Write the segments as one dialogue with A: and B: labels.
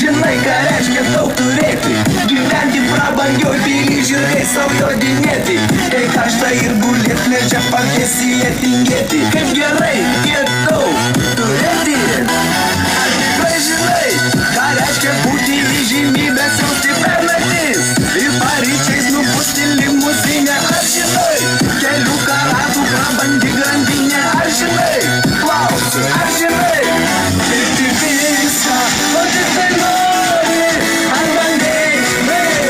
A: Žinai, ką reiškia daug turėti, gyventi prabangioj pily, žiūrėk savo jodinėti. Kai karšta ir gulėt, leidžia pavėsyje tingėti. Kaip gerai tiek daug turėti. Ar tikrai žinai, ką reiškia būti įžymybės jausti per naktis ir paryčiais nupūsti limuzinę. Ar žinai, kelių karatų prabangi grandinė. Ar žinai, klausiu, ar žinai, kaip tik viską, o tik tai nori. Ar bandei,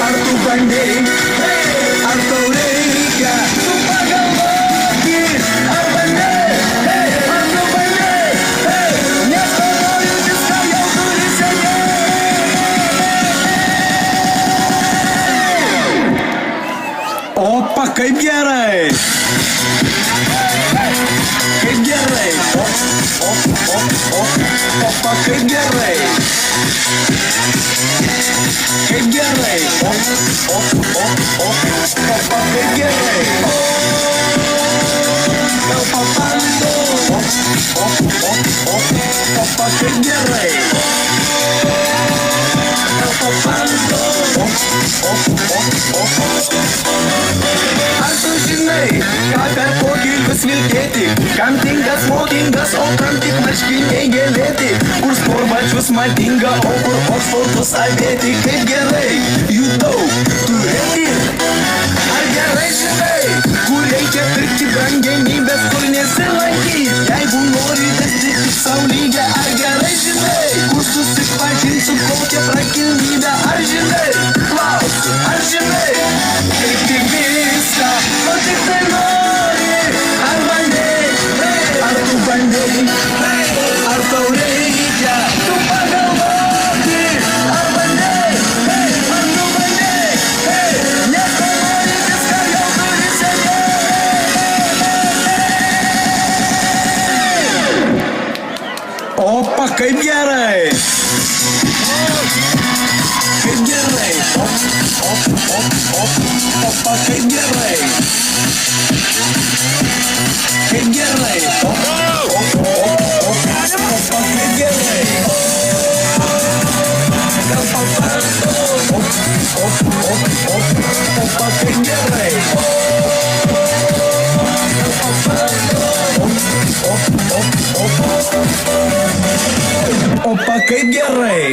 A: ar tu bandei, ar tau reikia, tu pagalvoti. Ar bandei, ar tu bandei, nes galvoju viską jau turi seniai. Opa, kaip gerai. Kaip gerai. Opa, kaip gerai. Kaip gerai. Opa, kaip gerai. Gal papando. Opa, kaip gerai. Gal papando. Ar tu žinai, ką per pogilvius vilkėti, kam tinka smokingas, o kam tik marškiniai gėlėti, kur sportbačius madinga, o kur oksfortus avėti. Kaip gerai jų daug turėti. Ar gerai žinai, kur reikia pirkti brangenybės, kur nesilankyt, jeigu nori vesti tik sau lygę. Ar gerai žinai, kur susipažint su kokia prakilnybė. Ar žinai, klausiu, ar žinai, kaip tik viską, o tik tai nori. Ar bandei, ar tu bandei, ar tau reikia, tu pagalvoti. Ar bandei, ar tu bandei, nes galvoji viską jau turi seniai. Opa, kaip gerai. Kaip gerai, opa, kaip gerai. Kaip gerai, opa, kaip gerai. Gal paparto, opa, kaip gerai. Gal paparto, opa, kaip gerai.